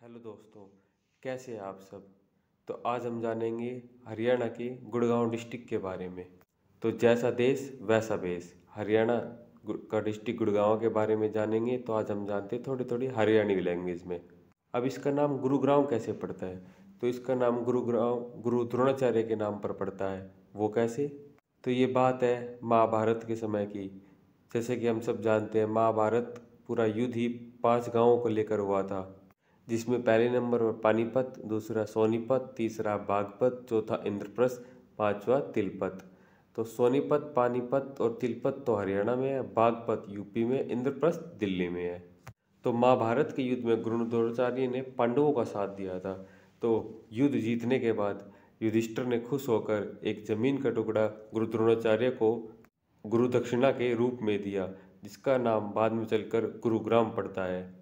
Hello दोस्तों, कैसे हैं आप सब। तो आज हम जानेंगे हरियाणा के गुड़गांव डिस्ट्रिक्ट के बारे में। तो जैसा देश वैसा बेस, हरियाणा का डिस्ट्रिक्ट गुड़गांव के बारे में जानेंगे। तो आज हम जानते हैं थोड़ी थोड़ी हरियाणवी लैंग्वेज में। अब इसका नाम गुरुग्राम कैसे पड़ता है। तो इसका नाम गुरुग्राम गुरु द्रोणाचार्य के नाम पर पड़ता है। वो कैसे। तो ये बात है महाभारत के समय की। जैसे कि हम सब जानते हैं, महाभारत पूरा युद्ध ही 5 गांवों को लेकर हुआ था, जिसमें पहले नंबर पर पानीपत, दूसरा सोनीपत, तीसरा बागपत, चौथा इंद्रप्रस्थ, पांचवा तिलपत। तो सोनीपत, पानीपत और तिलपत तो हरियाणा में है, बागपत यूपी में, इंद्रप्रस्थ दिल्ली में है। तो महाभारत के युद्ध में गुरु द्रोणाचार्य ने पांडवों का साथ दिया था। तो युद्ध जीतने के बाद युधिष्ठिर ने खुश होकर एक जमीन का टुकड़ा गुरु द्रोणाचार्य को गुरु दक्षिणा के रूप में दिया, जिसका नाम बाद में चलकर गुरुग्राम पड़ता है।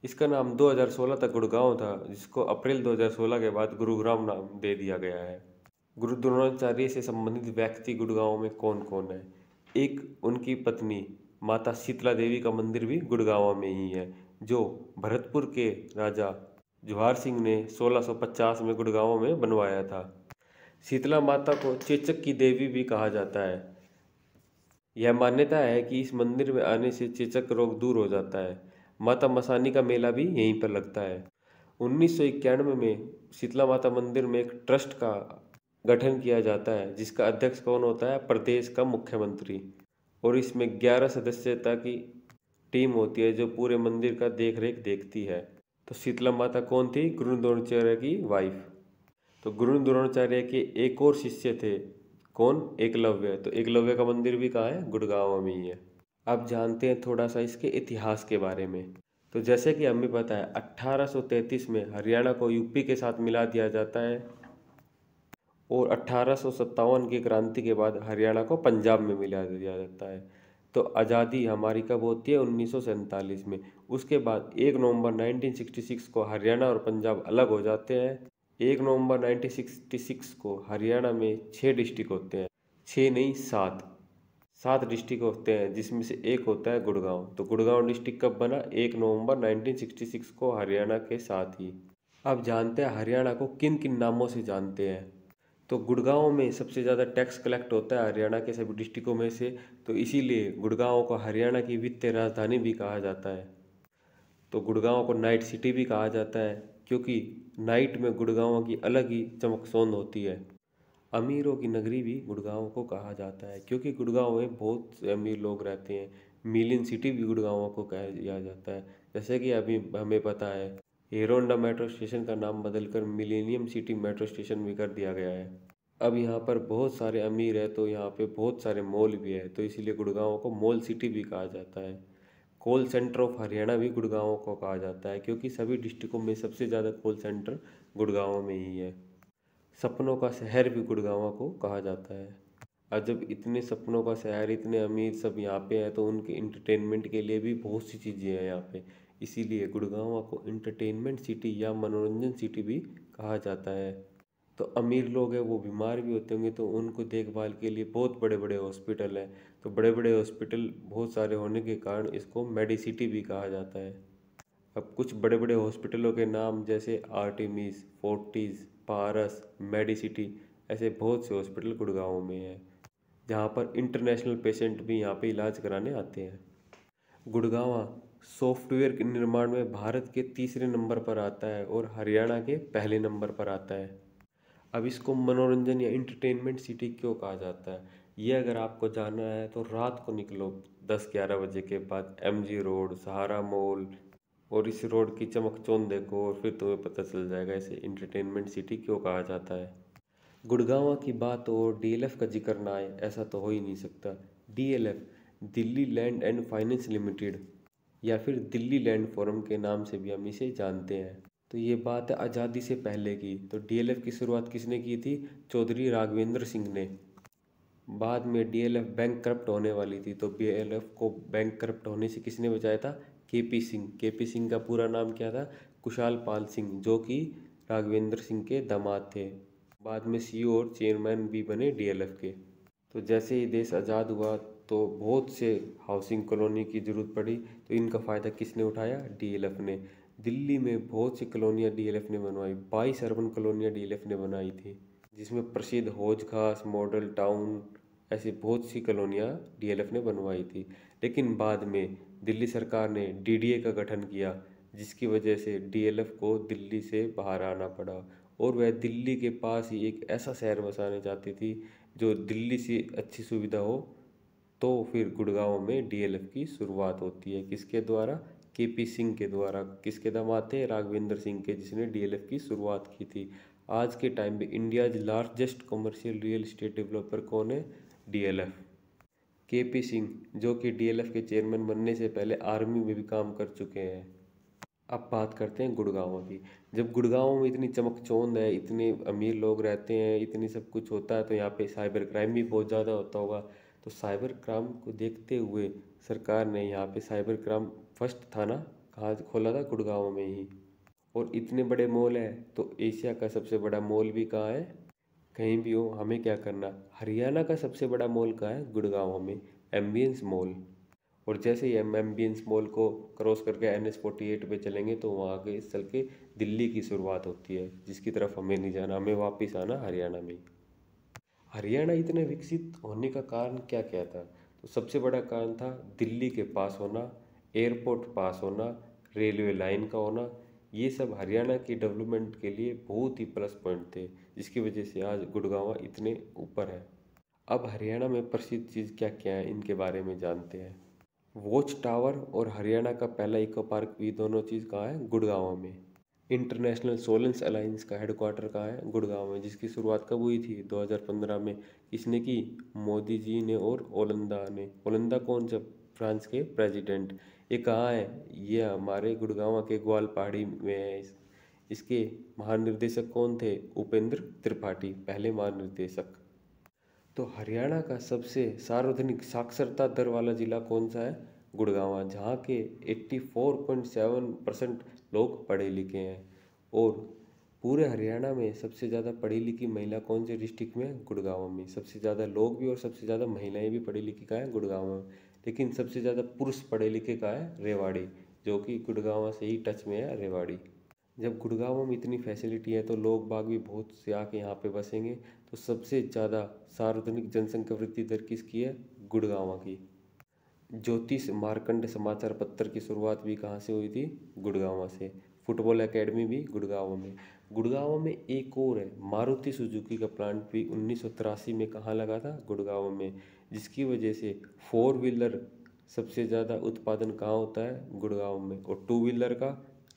इसका नाम 2016 तक गुड़गांव था, जिसको अप्रैल 2016 के बाद गुरुग्राम नाम दे दिया गया है। गुरु द्रोणाचार्य से संबंधित व्यक्ति गुड़गांव में कौन कौन है। एक उनकी पत्नी माता शीतला देवी का मंदिर भी गुड़गांव में ही है, जो भरतपुर के राजा जवाहर सिंह ने 1650 में गुड़गांव में बनवाया था। शीतला माता को चेचक की देवी भी कहा जाता है। यह मान्यता है कि इस मंदिर में आने से चेचक रोग दूर हो जाता है। माता मसानी का मेला भी यहीं पर लगता है। 1991 में शीतला माता मंदिर में एक ट्रस्ट का गठन किया जाता है, जिसका अध्यक्ष कौन होता है, प्रदेश का मुख्यमंत्री। और इसमें 11 सदस्यता की टीम होती है, जो पूरे मंदिर का देख रेख देखती है। तो शीतला माता कौन थी, गुरु द्रोणाचार्य की वाइफ। तो गुरु द्रोणाचार्य के एक और शिष्य थे, कौन, एकलव्य। तो एकलव्य का मंदिर भी कहाँ है, गुड़गांव में ही है। अब जानते हैं थोड़ा सा इसके इतिहास के बारे में। तो जैसे कि हमें पता है 1833 में हरियाणा को यूपी के साथ मिला दिया जाता है, और 1857 की क्रांति के बाद हरियाणा को पंजाब में मिला दिया जाता है। तो आज़ादी हमारी कब होती है, 1947 में। उसके बाद 1 नवंबर 1966 को हरियाणा और पंजाब अलग हो जाते हैं। 1 नवंबर 1966 को हरियाणा में 6 डिस्ट्रिक्ट होते हैं, 6 नहीं 7 डिस्ट्रिक्ट होते हैं, जिसमें से एक होता है गुड़गांव। तो गुड़गांव डिस्ट्रिक्ट कब बना, 1 नवंबर 1966 को, हरियाणा के साथ ही। अब जानते हैं हरियाणा को किन किन नामों से जानते हैं। तो गुड़गांव में सबसे ज़्यादा टैक्स कलेक्ट होता है हरियाणा के सभी डिस्ट्रिक्टों में से। तो इसीलिए गुड़गांव को हरियाणा की वित्तीय राजधानी भी कहा जाता है। तो गुड़गांव को नाइट सिटी भी कहा जाता है, क्योंकि नाइट में गुड़गांव की अलग ही चमकसौंध होती है। अमीरों की नगरी भी गुड़गांव को कहा जाता है, क्योंकि गुड़गांव में बहुत से अमीर लोग रहते हैं। मिलियन सिटी भी गुड़गांव को कहा जाता है। जैसे कि अभी हमें पता है हीरो होंडा मेट्रो स्टेशन का नाम बदलकर मिलेनियम सिटी मेट्रो स्टेशन भी कर दिया गया है। अब यहाँ पर बहुत सारे अमीर है, तो यहाँ पे बहुत सारे मॉल भी है, तो इसीलिए गुड़गांव को मॉल सिटी भी कहा जाता है। कॉल सेंटर ऑफ हरियाणा भी गुड़गांव को कहा जाता है, क्योंकि सभी डिस्ट्रिक्टों में सबसे ज़्यादा कॉल सेंटर गुड़गांव में ही है। सपनों का शहर भी गुड़गांव को कहा जाता है। और जब इतने सपनों का शहर, इतने अमीर सब यहाँ पे हैं, तो उनके इंटरटेनमेंट के लिए भी बहुत सी चीज़ें हैं यहाँ पे। इसीलिए गुड़गांव को इंटरटेनमेंट सिटी या मनोरंजन सिटी भी कहा जाता है। तो अमीर लोग हैं, वो बीमार भी होते होंगे, तो उनको देखभाल के लिए बहुत बड़े बड़े हॉस्पिटल हैं। तो बड़े बड़े हॉस्पिटल बहुत सारे होने के कारण इसको मेडिसिटी भी कहा जाता है। अब कुछ बड़े बड़े हॉस्पिटलों के नाम, जैसे आर्टेमिस, फोर्टिस, पारस, मेडिसिटी, ऐसे बहुत से हॉस्पिटल गुड़गांव में हैं, जहाँ पर इंटरनेशनल पेशेंट भी यहाँ पे इलाज कराने आते हैं। गुड़गांव सॉफ्टवेयर के निर्माण में भारत के तीसरे नंबर पर आता है, और हरियाणा के पहले नंबर पर आता है। अब इसको मनोरंजन या इंटरटेनमेंट सिटी क्यों कहा जाता है, ये अगर आपको जानना है तो रात को निकलो 10-11 बजे के बाद, MG रोड, सहारा मॉल, और इस रोड की चमकचौंध देखो, और फिर तुम्हें पता चल जाएगा इसे इंटरटेनमेंट सिटी क्यों कहा जाता है। गुड़गांव की बात हो, DLF का जिक्र ना आए, ऐसा तो हो ही नहीं सकता। DLF Delhi land and finance limited, या फिर दिल्ली लैंड फोरम के नाम से भी हम इसे जानते हैं। तो ये बात है आज़ादी से पहले की। तो DLF की शुरुआत किसने की थी, चौधरी राघवेंद्र सिंह ने। बाद में DLF बैंक करप्ट होने वाली थी, तो DLF को बैंक करप्ट होने से किसने बचाया था, KP सिंह। KP सिंह का पूरा नाम क्या था, कुशाल पाल सिंह, जो कि राघवेंद्र सिंह के दामाद थे। बाद में CEO और चेयरमैन भी बने DLF के। तो जैसे ही देश आज़ाद हुआ, तो बहुत से हाउसिंग कॉलोनी की ज़रूरत पड़ी, तो इनका फ़ायदा किसने उठाया, DLF ने। दिल्ली में बहुत सी कॉलोनियाँ डीएलएफ ने बनवाई, 22 अर्बन कॉलोनियाँ डीएलएफ ने बनाई थी, जिसमें प्रसिद्ध हौज खास, मॉडल टाउन, ऐसी बहुत सी कॉलोनियाँ डीएलएफ ने बनवाई थी। लेकिन बाद में दिल्ली सरकार ने डीडीए का गठन किया, जिसकी वजह से डीएलएफ को दिल्ली से बाहर आना पड़ा और वह दिल्ली के पास ही एक ऐसा शहर बसाने चाहती थी जो दिल्ली से अच्छी सुविधा हो। तो फिर गुड़गांव में डीएलएफ की शुरुआत होती है, किसके द्वारा? केपी सिंह के द्वारा। किसके दामाद थे? राघवेंद्र सिंह के, जिसने डीएलएफ की शुरुआत की थी। आज के टाइम पे India's largest commercial real estate developer कौन है? डीएलएफ। केपी सिंह, जो कि डीएलएफ के चेयरमैन बनने से पहले आर्मी में भी काम कर चुके हैं। अब बात करते हैं गुड़गांव की। जब गुड़गांव में इतनी चमकचौंध है, इतने अमीर लोग रहते हैं, इतनी सब कुछ होता है, तो यहाँ पे साइबर क्राइम भी बहुत ज़्यादा होता होगा। तो साइबर क्राइम को देखते हुए सरकार ने यहाँ पे साइबर क्राइम फर्स्ट थाना कहाँ खोला था? गुड़गांव में ही। और इतने बड़े मॉल है तो एशिया का सबसे बड़ा मॉल भी कहाँ है? कहीं भी हो, हमें क्या करना? हरियाणा का सबसे बड़ा मॉल कहाँ है? गुड़गांव में, एम्बियंस मॉल। और जैसे ही हम एम्बियंस मॉल को क्रॉस करके NH 48 पे चलेंगे तो वहाँ के चल के दिल्ली की शुरुआत होती है, जिसकी तरफ हमें नहीं जाना, हमें वापस आना हरियाणा में। हरियाणा इतने विकसित होने का कारण क्या क्या था? तो सबसे बड़ा कारण था दिल्ली के पास होना, एयरपोर्ट पास होना, रेलवे लाइन का होना। ये सब हरियाणा की डेवलपमेंट के लिए बहुत ही प्लस पॉइंट थे, जिसकी वजह से आज गुड़गांव इतने ऊपर है। अब हरियाणा में प्रसिद्ध चीज़ क्या क्या है, इनके बारे में जानते हैं। वॉच टावर और हरियाणा का पहला इको पार्क भी, दोनों चीज़ कहाँ है? गुड़गांव में। इंटरनेशनल सोलेंस अलायंस का हेडक्वार्टर कहाँ है? गुड़गांव में, जिसकी शुरुआत कब हुई थी? 2015 में। किसने की? मोदी जी ने और ओलंदा ने। ओलंदा कौन? जब फ्रांस के प्रेसिडेंट। ये कहाँ है? ये हमारे गुड़गांव के ग्वालपाड़ी में है। इसके महानिर्देशक कौन थे? उपेंद्र त्रिपाठी, पहले महानिर्देशक। तो हरियाणा का सबसे सार्वजनिक साक्षरता दर वाला जिला कौन सा है? गुड़गांव, जहाँ के 84.7% लोग पढ़े लिखे हैं। और पूरे हरियाणा में सबसे ज़्यादा पढ़ी लिखी महिला कौन से डिस्ट्रिक्ट में है? गुड़गांव में। सबसे ज़्यादा लोग भी और सबसे ज़्यादा महिलाएं भी पढ़ी लिखी का है? गुड़गांव में। लेकिन सबसे ज़्यादा पुरुष पढ़े लिखे का है? रेवाड़ी, जो कि गुड़गांव से ही टच में है रेवाड़ी। जब गुड़गांव में इतनी फैसिलिटी है तो लोग बाग भी बहुत से आके यहाँ पे बसेंगे। तो सबसे ज़्यादा सार्वजनिक जनसंख्या वृद्धि दर किसकी है? गुड़गांव की। ज्योतिष मार्कंड समाचार पत्र की शुरुआत भी कहाँ से हुई थी? गुड़गांव से। फुटबॉल एकेडमी भी गुड़गांव में। गुड़गांव में एक और है, मारुति सुजुकी का प्लांट भी 1983 में कहाँ लगा था? गुड़गांव में। जिसकी वजह से 4 व्हीलर सबसे ज़्यादा उत्पादन कहाँ होता है? गुड़गांव में। और 2 व्हीलर का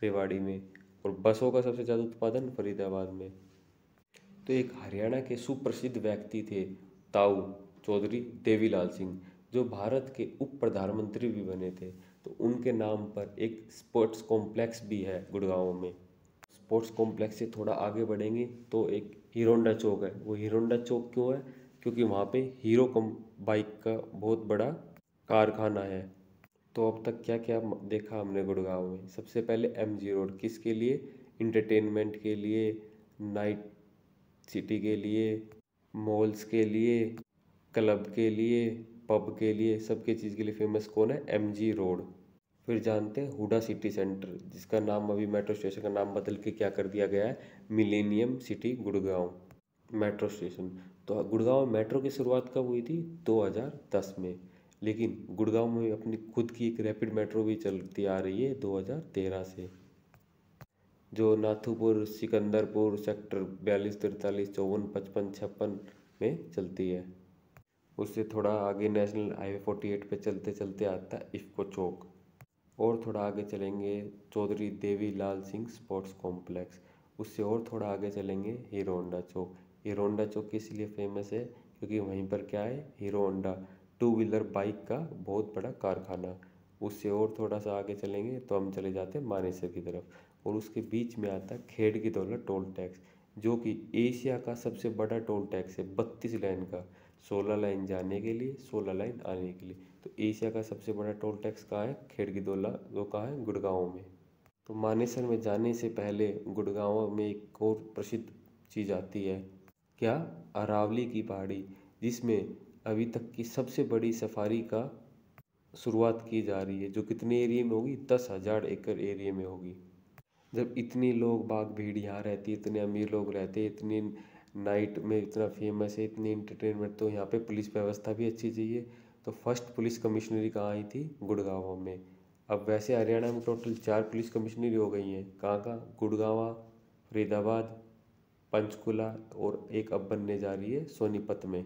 रेवाड़ी में। और बसों का सबसे ज़्यादा उत्पादन फरीदाबाद में। तो एक हरियाणा के सुप्रसिद्ध व्यक्ति थे ताऊ चौधरी देवीलाल सिंह, जो भारत के उप प्रधानमंत्री भी बने थे। तो उनके नाम पर एक स्पोर्ट्स कॉम्प्लेक्स भी है गुड़गांव में। स्पोर्ट्स कॉम्प्लेक्स से थोड़ा आगे बढ़ेंगे तो एक हीरोंडा चौक है। वो हीरोंडा चौक क्यों है? क्योंकि वहाँ पे हीरो कम बाइक का बहुत बड़ा कारखाना है। तो अब तक क्या क्या देखा हमने गुड़गांव में? सबसे पहले MG रोड, किसके लिए? इंटरटेनमेंट के लिए, नाइट सिटी के लिए, मॉल्स के लिए, क्लब के लिए, पब के लिए, सबके चीज़ के लिए फेमस कौन है? MG road. फिर जानते हैं हुडा सिटी सेंटर, जिसका नाम अभी मेट्रो स्टेशन का नाम बदल के क्या कर दिया गया है? Millennium city Gurgaon metro station. तो गुड़गांव में मेट्रो की शुरुआत कब हुई थी? 2010 में। लेकिन गुड़गांव में अपनी खुद की एक रैपिड मेट्रो भी चलती आ रही है 2013 से, जो नाथूपुर, सिकंदरपुर, सेक्टर 42, 43, 54, 55, 56 में चलती है। उससे थोड़ा आगे नेशनल हाईवे 48 पे चलते चलते आता है इफ्को चौक। और थोड़ा आगे चलेंगे चौधरी देवीलाल सिंह स्पोर्ट्स कॉम्प्लेक्स। उससे और थोड़ा आगे चलेंगे हीरो होंडा चौक। हीरो होंडा चौक इसलिए फेमस है क्योंकि वहीं पर क्या है? हीरो होंडा 2 व्हीलर बाइक का बहुत बड़ा कारखाना। उससे और थोड़ा सा आगे चलेंगे तो हम चले जाते हैं मानेसर की तरफ। और उसके बीच में आता है खेड़ की दौलत टोल टैक्स, जो कि एशिया का सबसे बड़ा टोल टैक्स है, 32 लाइन का। 16 लाइन जाने के लिए, 16 लाइन आने के लिए। तो एशिया का सबसे बड़ा टोल टैक्स कहाँ है? खेड़कीदोला, जो कहाँ है? गुड़गांव में। तो मानेसर में जाने से पहले गुड़गांव में एक और प्रसिद्ध चीज़ आती है, क्या? अरावली की पहाड़ी, जिसमें अभी तक की सबसे बड़ी सफारी का शुरुआत की जा रही है, जो कितने एरिया में होगी? 10,000 एकड़ एरिया में होगी। जब इतनी लोग बाग भीड़ यहाँ रहती, इतने अमीर लोग रहते, इतनी नाइट में इतना फेमस है, इतनी इंटरटेनमेंट, तो यहाँ पे पुलिस व्यवस्था भी अच्छी चाहिए। तो फर्स्ट पुलिस कमिश्नरी कहाँ आई थी? गुड़गांव में। अब वैसे हरियाणा में टोटल 4 पुलिस कमिश्नरी हो गई हैं। कहाँ कहाँ? गुड़गांव, फरीदाबाद, पंचकुला, और एक अब बनने जा रही है सोनीपत में।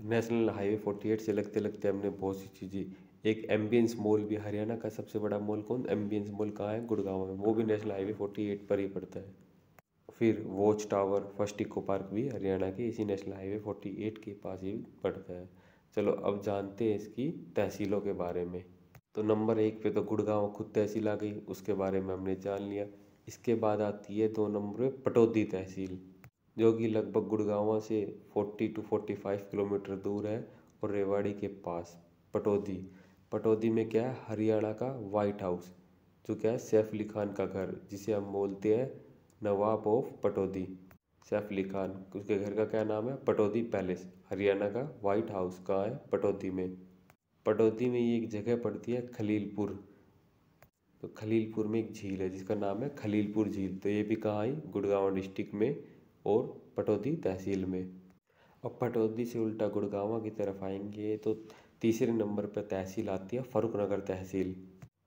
नेशनल हाईवे 48 से लगते लगते हमने बहुत सी चीज़ें, एक एम्बियंस मॉल भी, हरियाणा का सबसे बड़ा मॉल कौन? एम्बियंस मॉल कहाँ है? गुड़गांव में, वो भी नेशनल हाईवे 48 पर ही पड़ता है। फिर watch tower, first eco park भी हरियाणा के इसी नेशनल हाईवे 48 के पास ही पड़ता है। चलो अब जानते हैं इसकी तहसीलों के बारे में। तो नंबर 1 पे तो गुड़गांव खुद तहसील आ गई, उसके बारे में हमने जान लिया। इसके बाद आती है 2 नंबर पे पटौदी तहसील, जो कि लगभग गुड़गांव से 40 to 45 किलोमीटर दूर है और रेवाड़ी के पास। पटौदी, पटौदी में क्या है? हरियाणा का वाइट हाउस, जो क्या है? सैफ अली खान का घर, जिसे हम बोलते हैं नवाब ऑफ पटौदी। सैफ अली खान, उसके घर का क्या नाम है? पटौदी पैलेस। हरियाणा का वाइट हाउस कहाँ है? पटौदी में। पटौदी में ये एक जगह पड़ती है खलीलपुर। तो खलीलपुर में एक झील है जिसका नाम है खलीलपुर झील, तो ये भी कहाँ आई? गुड़गांव डिस्ट्रिक्ट में और पटौदी तहसील में। अब पटौदी से उल्टा गुड़गांव की तरफ आएंगे तो तीसरे नंबर पर तहसील आती है फर्रुखनगर तहसील।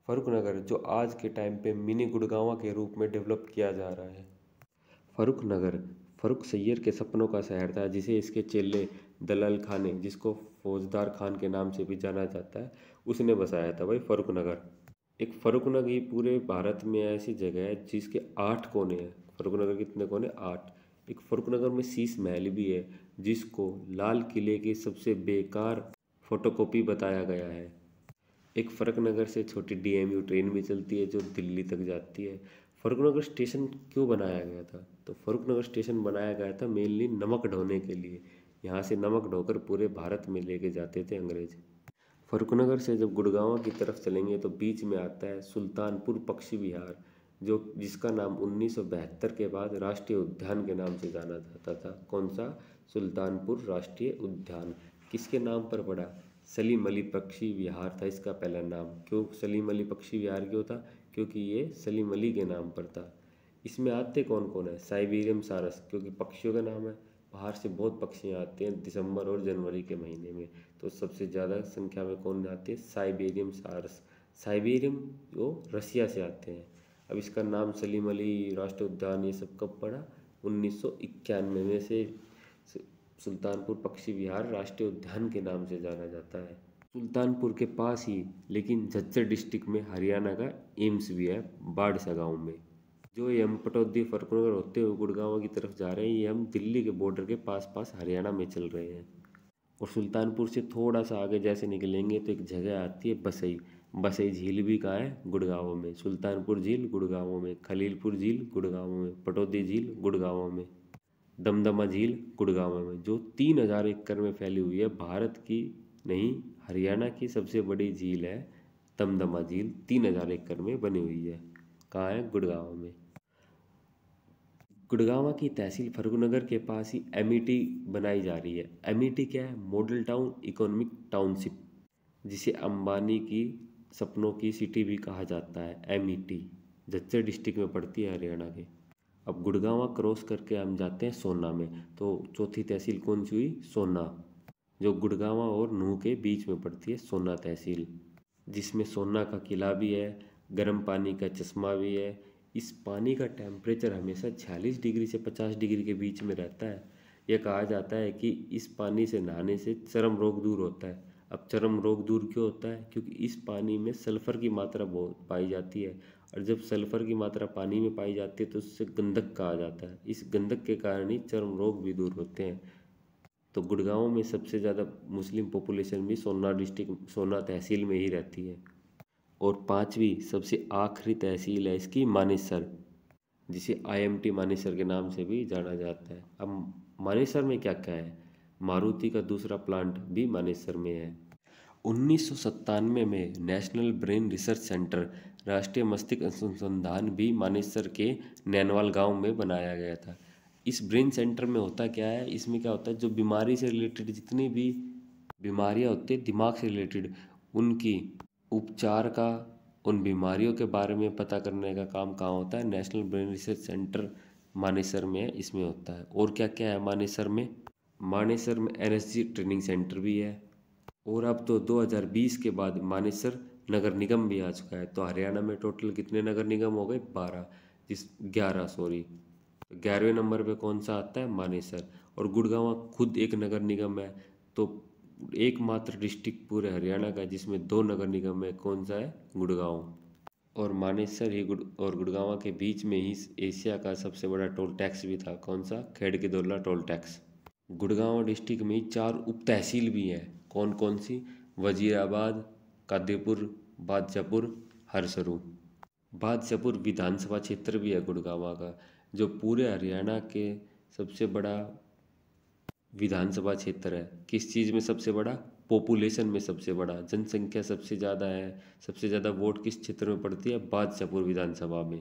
फर्रुखनगर जो आज के टाइम पे मिनी गुड़गांव के रूप में डेवलप किया जा रहा है। फर्रुखनगर फर्रुख सैयद के सपनों का शहर था, जिसे इसके चेले दलाल खान ने, जिसको फौजदार खान के नाम से भी जाना जाता है, उसने बसाया था भाई फर्रुखनगर। एक फर्रुखनगर ही पूरे भारत में ऐसी जगह है जिसके 8 कोने हैं। फर्रुखनगर के कितने कोने? 8। एक फर्रुखनगर में शीश महल भी है, जिसको लाल किले की सबसे बेकार फोटोकॉपी बताया गया है। एक फर्रुखनगर से छोटी डीएमयू ट्रेन भी चलती है जो दिल्ली तक जाती है। फर्रुखनगर स्टेशन क्यों बनाया गया था? तो फर्रुखनगर स्टेशन बनाया गया था मेनली नमक ढोने के लिए। यहाँ से नमक ढोकर पूरे भारत में लेके जाते थे अंग्रेज। फर्रुखनगर से जब गुड़गांव की तरफ चलेंगे तो बीच में आता है सुल्तानपुर पक्षी विहार, जो जिसका नाम 1972 के बाद राष्ट्रीय उद्यान के नाम से जाना जाता था। कौन सा? सुल्तानपुर राष्ट्रीय उद्यान। किसके नाम पर पड़ा? सलीम अली पक्षी विहार था इसका पहला नाम। क्यों सलीम अली पक्षी विहार क्यों था? क्योंकि ये सलीम अली के नाम पर था। इसमें आते कौन कौन है? साइबेरियम सारस, क्योंकि पक्षियों का नाम है। बाहर से बहुत पक्षी आते हैं दिसंबर और जनवरी के महीने में, तो सबसे ज़्यादा संख्या में कौन आते हैं? साइबेरियम सारस। साइबेरियम जो रसिया से आते हैं। अब इसका नाम सलीम अली राष्ट्रीय उद्यान ये सब कब पड़ा? 1991 में से सुल्तानपुर पक्षी विहार राष्ट्रीय उद्यान के नाम से जाना जाता है। सुल्तानपुर के पास ही लेकिन झज्जर डिस्ट्रिक्ट में हरियाणा का एम्स भी है, बाड़सा गांव में। जो ये हम पटौदी फर्रुखनगर होते हुए गुड़गांव की तरफ जा रहे हैं, ये हम दिल्ली के बॉर्डर के पास पास हरियाणा में चल रहे हैं। और सुल्तानपुर से थोड़ा सा आगे जैसे निकलेंगे तो एक जगह आती है बसई। बसई झील भी कहाँ है? गुड़गांव में। सुल्तानपुर झील गुड़गांव में, खलीलपुर झील गुड़गांव में, पटौदी झील गुड़गांव में, दमदमा झील गुड़गांव में, जो 3000 एकड़ में फैली हुई है। भारत की नहीं, हरियाणा की सबसे बड़ी झील है दमदमा झील, 3000 एकड़ में बनी हुई है। कहाँ है? गुड़गांव में। गुड़गांव की तहसील फर्रुखनगर के पास ही एमिटी बनाई जा रही है। एमिटी क्या है? मॉडल टाउन इकोनॉमिक टाउनशिप, जिसे अंबानी की सपनों की सिटी भी कहा जाता है। एमिटी झज्जर डिस्ट्रिक्ट में पड़ती है हरियाणा के। अब गुड़गांव क्रॉस करके हम जाते हैं सोना में, तो चौथी तहसील कौन सी हुई? सोना, जो गुड़गांव और नूह के बीच में पड़ती है। सोना तहसील, जिसमें सोना का किला भी है, गर्म पानी का चश्मा भी है। इस पानी का टेम्परेचर हमेशा 46 डिग्री से 50 डिग्री के बीच में रहता है। यह कहा जाता है कि इस पानी से नहाने से चर्म रोग दूर होता है। अब चर्म रोग दूर क्यों होता है? क्योंकि इस पानी में सल्फ़र की मात्रा बहुत पाई जाती है, और जब सल्फ़र की मात्रा पानी में पाई जाती है तो उससे गंधक कहा जाता है। इस गंधक के कारण ही चर्म रोग भी दूर होते हैं। तो गुड़गांव में सबसे ज़्यादा मुस्लिम पॉपुलेशन भी सोना डिस्ट्रिक्ट, सोना तहसील में ही रहती है। और 5वीं सबसे आखिरी तहसील है इसकी मानेसर, जिसे आईएमटी मानेसर के नाम से भी जाना जाता है। अब मानेसर में क्या क्या है? मारुति का दूसरा प्लांट भी मानेसर में है। 1997 में नेशनल ब्रेन रिसर्च सेंटर, राष्ट्रीय मस्तिष्क अनुसंधान भी मानेसर के नैनवाल गांव में बनाया गया था। इस ब्रेन सेंटर में होता क्या है? इसमें क्या होता है, जो बीमारी से रिलेटेड जितनी भी बीमारियां होती है दिमाग से रिलेटेड, उनकी उपचार का उन बीमारियों के बारे में पता करने का काम कहाँ होता है? National brain research centre Manesar में है, इसमें होता है। और क्या क्या है मानेसर में? मानेसर में एनएसजी ट्रेनिंग सेंटर भी है। और अब तो 2020 के बाद मानेसर नगर निगम भी आ चुका है। तो हरियाणा में टोटल कितने नगर निगम हो गए? 11 सॉरी। तो 11वें नंबर पे कौन सा आता है? मानेसर। और गुड़गांव खुद एक नगर निगम है। तो एकमात्र डिस्ट्रिक्ट पूरे हरियाणा का जिसमें 2 नगर निगम है, कौन सा है? गुड़गांव। और मानेसर ही और गुड़गांव के बीच में ही एशिया का सबसे बड़ा टोल टैक्स भी था। कौन सा? खेड़कीदोला टोल टैक्स। गुड़गांव डिस्ट्रिक्ट में 4 उप तहसील भी हैं। कौन कौन सी? वजीराबाद, कादीपुर, बादशाहपुर, हरसरू। बादशाहपुर विधानसभा क्षेत्र भी है गुड़गांव का, जो पूरे हरियाणा के सबसे बड़ा विधानसभा क्षेत्र है। किस चीज़ में सबसे बड़ा? पॉपुलेशन में सबसे बड़ा, जनसंख्या सबसे ज़्यादा है। सबसे ज़्यादा वोट किस क्षेत्र में पड़ती है? बादशाहपुर विधानसभा में।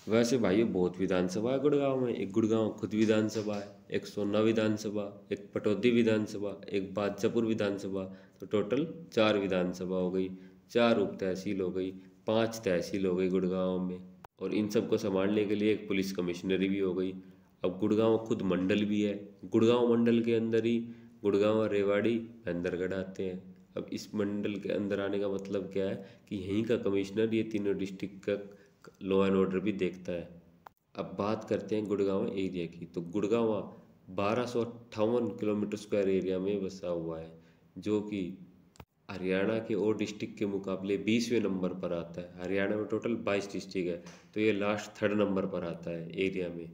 वैसे भाइयों बहुत विधानसभा है गुड़गांव में। एक गुड़गांव खुद विधानसभा है, एक सोना विधानसभा, एक पटौदी विधानसभा, एक बादशाहपुर विधानसभा। तो टोटल 4 विधानसभा हो गई, 4 उप तहसील हो गई, 5 तहसील हो गई गुड़गांव में। और इन सबको संभालने के लिए एक पुलिस कमिश्नरी भी हो गई। अब गुड़गांव खुद मंडल भी है। गुड़गांव मंडल के अंदर ही गुड़गांव, रेवाड़ी, महेंद्रगढ़ आते हैं। अब इस मंडल के अंदर आने का मतलब क्या है कि यहीं का कमिश्नर ये तीनों डिस्ट्रिक्ट का लॉ एंड ऑर्डर भी देखता है। अब बात करते हैं गुड़गांव एरिया की। तो गुड़गांव 1258 किलोमीटर स्क्वायर एरिया में बसा हुआ है, जो कि हरियाणा के और डिस्ट्रिक्ट के मुकाबले 20वें नंबर पर आता है। हरियाणा में टोटल 22 डिस्ट्रिक्ट है, तो ये लास्ट 3rd नंबर पर आता है एरिया में।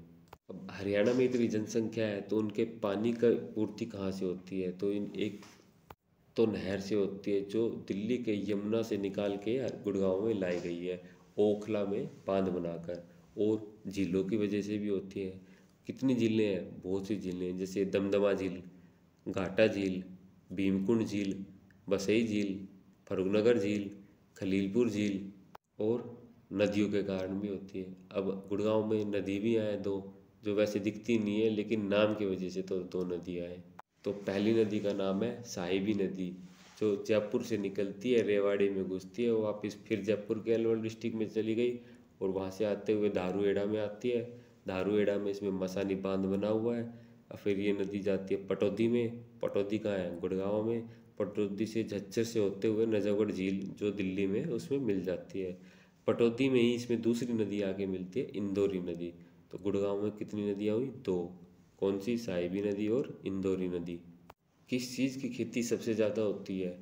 अब हरियाणा में इतनी जनसंख्या है तो उनके पानी का पूर्ति कहाँ से होती है? तो इन एक तो नहर से होती है, जो दिल्ली के यमुना से निकाल के गुड़गांव में लाई गई है, ओखला में बांध बनाकर। और झीलों की वजह से भी होती है। कितनी झीलें हैं? बहुत सी झीलें हैं, जैसे दमदमा झील, घाटा झील, भीमकुंड झील, बसई झील, फरुखनगर झील, खलीलपुर झील। और नदियों के कारण भी होती है। अब गुड़गांव में नदी भी हैं 2, जो वैसे दिखती नहीं है, लेकिन नाम की वजह से तो 2 नदियाँ हैं। तो पहली नदी का नाम है साहिबी नदी, जो जयपुर से निकलती है, रेवाड़ी में घुसती है, वापस फिर जयपुर के अलवर डिस्ट्रिक्ट में चली गई और वहाँ से आते हुए धारूहेड़ा में आती है। धारूहेड़ा में इसमें मसानी बांध बना हुआ है। और फिर ये नदी जाती है पटौदी में। पटौदी कहाँ है? गुड़गांव में। पटौदी से झज्जर से होते हुए नजफगढ़ झील जो दिल्ली में है उसमें मिल जाती है। पटौदी में ही इसमें दूसरी नदी आके मिलती है, इंदौरी नदी। तो गुड़गांव में कितनी नदियाँ हुई? 2। कौन सी? साहिबी नदी और इंदौरी नदी। किस चीज़ की खेती सबसे ज़्यादा होती है?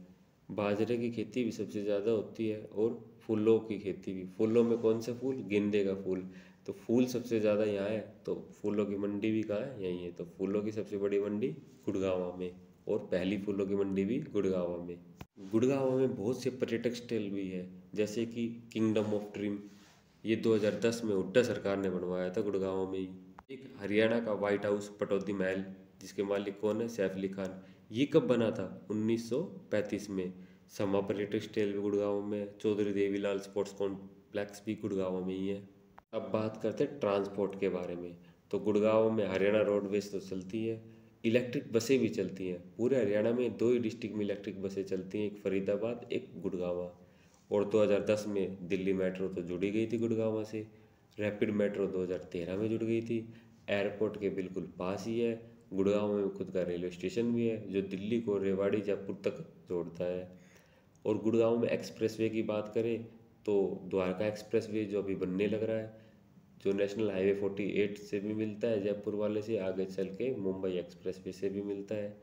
बाजरे की खेती भी सबसे ज़्यादा होती है और फूलों की खेती भी। फूलों में कौन सा फूल? गेंदे का फूल। तो फूल सबसे ज़्यादा यहाँ है, तो फूलों की मंडी भी कहाँ है? यहीं है। तो फूलों की सबसे बड़ी मंडी गुड़गांव में, और पहली फूलों की मंडी भी गुड़गांव में। गुड़गांव में बहुत से पर्यटक स्थल भी है, जैसे कि किंगडम ऑफ ड्रीम। ये 2010 में हुड्डा सरकार ने बनवाया था गुड़गांव में ही। एक हरियाणा का व्हाइट हाउस पटौदी महल, जिसके मालिक कौन है? सैफ अली खान। ये कब बना था? 1935 में। समा पर्यटक स्थल भी गुड़गांव में। चौधरी देवीलाल स्पोर्ट्स कॉम्प्लेक्स भी गुड़गांव में ही है। अब बात करते हैं ट्रांसपोर्ट के बारे में। तो गुड़गांव में हरियाणा रोडवेज तो चलती है, इलेक्ट्रिक बसें भी चलती हैं। पूरे हरियाणा में 2 ही डिस्ट्रिक्ट में इलेक्ट्रिक बसें चलती हैं, एक फरीदाबाद, एक गुड़गांव। और 2010 में दिल्ली मेट्रो तो जुड़ी गई थी गुड़गांव से। रैपिड मेट्रो 2013 में जुड़ गई थी। एयरपोर्ट के बिल्कुल पास ही है। गुड़गांव में खुद का रेलवे स्टेशन भी है, जो दिल्ली को रेवाड़ी, जयपुर तक जोड़ता है। और गुड़गांव में एक्सप्रेसवे की बात करें तो द्वारका एक्सप्रेसवे जो अभी बनने लग रहा है, जो नेशनल हाईवे 48 से भी मिलता है, जयपुर वाले से आगे चल के मुंबई एक्सप्रेसवे से भी मिलता है।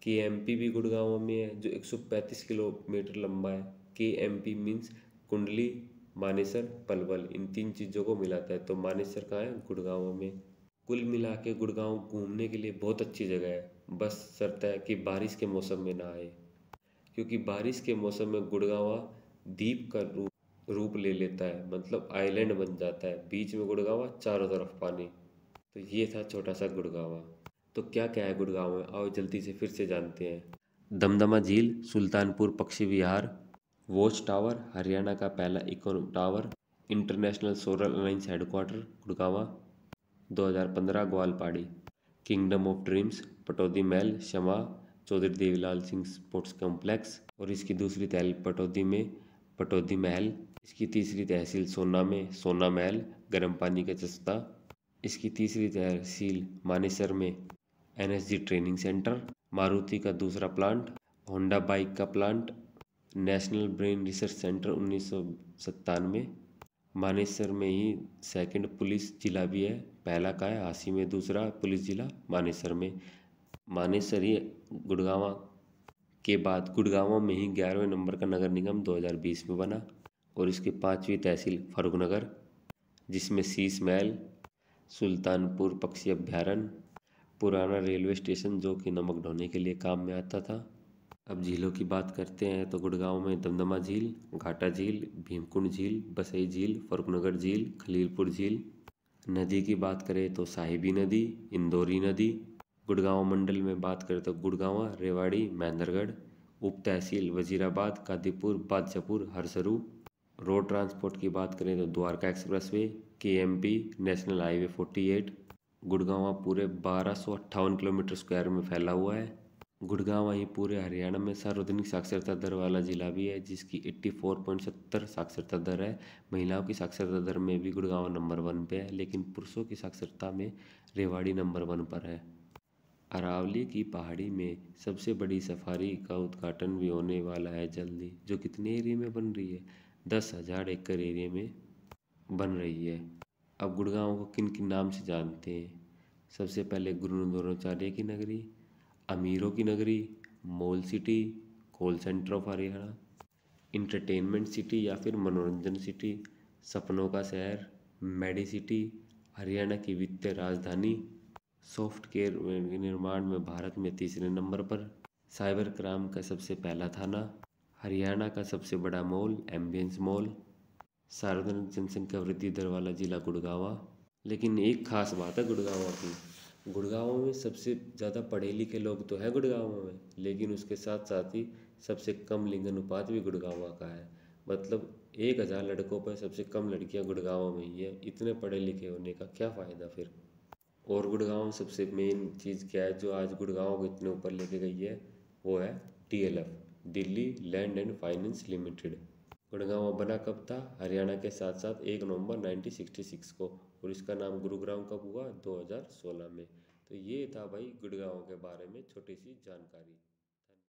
KMP भी गुड़गांव में है, जो 135 किलोमीटर लंबा है। KMP मीन्स कुंडली, मानेसर, पलवल, इन 3 चीज़ों को मिलाता है। तो मानेसर कहाँ है? गुड़गांव में। कुल मिला के गुड़गांव घूमने के लिए बहुत अच्छी जगह है, बस शर्त है कि बारिश के मौसम में ना आए, क्योंकि बारिश के मौसम में गुड़गांव द्वीप का रूप ले लेता है, मतलब आइलैंड बन जाता है। बीच में गुड़गांव, चारों तरफ पानी। तो ये था छोटा सा गुड़गांव। तो क्या क्या है गुड़गांव में? आओ जल्दी से फिर से जानते हैं। दमदमा झील, सुल्तानपुर पक्षी विहार, वॉच टावर, हरियाणा का पहला eco tower, international solar alliance headquarter Gurgaon, 2015 Gwalpadi, kingdom of dreams, Pataudi Mahal, शमा, चौधरी देवीलाल सिंह स्पोर्ट्स कॉम्प्लेक्स। और इसकी दूसरी तहल पटौदी में पटौदी महल। इसकी तीसरी तहसील सोना में सोना महल गर्म पानी का चस्ता। इसकी तीसरी तहसील मानेसर में NSG ट्रेनिंग सेंटर। मारुति का दूसरा प्लांट, होंडा बाइक का plant, national brain research centre 1997। Manesar में ही सेकंड पुलिस जिला भी है, पहला का है हांसी में, दूसरा पुलिस जिला मानेसर में। मानेसर ही गुड़गांव के बाद गुड़गांव में ही 11वें नंबर का नगर निगम 2020 में बना। और इसकी 5वीं तहसील फर्रुखनगर, जिसमें शीश महल, सुल्तानपुर पक्षी अभ्यारण्य, पुराना रेलवे स्टेशन जो कि नमक ढोने के लिए काम में आता था। अब झीलों की बात करते हैं तो गुड़गांव में दमदमा झील, घाटा झील, भीमकुंड झील, बसई झील, फर्रुखनगर झील, खलीलपुर झील। नदी की बात करें तो साहिबी नदी, इंदौरी नदी। गुड़गांव मंडल में बात करें तो गुड़गांव, रेवाड़ी, महेंद्रगढ़। उप तहसील वजीराबाद, कादीपुर, बादशाहपुर, हरसरू। रोड ट्रांसपोर्ट की बात करें तो Dwarka expressway, KMP, national highway 48। Gurgaon पूरे 1258 किलोमीटर स्क्वायर में फैला हुआ है। गुड़गांव ही पूरे हरियाणा में सार्वजनिक साक्षरता दर वाला जिला भी है, जिसकी 84.70 साक्षरता दर है। महिलाओं की साक्षरता दर में भी गुड़गांव नंबर 1 पे है, लेकिन पुरुषों की साक्षरता में रेवाड़ी नंबर 1 पर है। अरावली की पहाड़ी में सबसे बड़ी सफारी का उद्घाटन भी होने वाला है जल्दी, जो कितने एरिया में बन रही है, 10,000 एकड़ एरिया में बन रही है। अब गुड़गांव को किन किन नाम से जानते हैं? सबसे पहले गुरु द्रोणाचार्य की नगरी, अमीरों की नगरी, mall city, call centre of Haryana, entertainment city या फिर मनोरंजन सिटी, सपनों का शहर, मेडी सिटी, हरियाणा की वित्तीय राजधानी, सॉफ्टवेयर निर्माण में भारत में तीसरे नंबर पर, साइबर क्राइम का सबसे पहला थाना, हरियाणा का सबसे बड़ा मॉल एम्बियंस मॉल, सार्वजनिक जनसंख्या वृद्धि दर वाला जिला गुड़गांव। लेकिन एक खास बात है गुड़गांव की, गुड़गांव में सबसे ज़्यादा पढ़े लिखे लोग तो है गुड़गांव में, लेकिन उसके साथ साथ ही सबसे कम लिंग अनुपात भी गुड़गांव का है। मतलब 1000 लड़कों पर सबसे कम लड़कियां गुड़गांव में ही है। इतने पढ़े लिखे होने का क्या फ़ायदा फिर। और गुड़गांव सबसे मेन चीज़ क्या है जो आज गुड़गांव को इतने ऊपर लेके गई है, वो है DLF, Delhi land and finance limited. Gurgaon बना कब था? हरियाणा के साथ साथ 1 नवंबर 1966 को, और इसका नाम गुरुग्राम कब हुआ? 2016 में। तो ये था भाई गुड़गांव के बारे में छोटी सी जानकारी।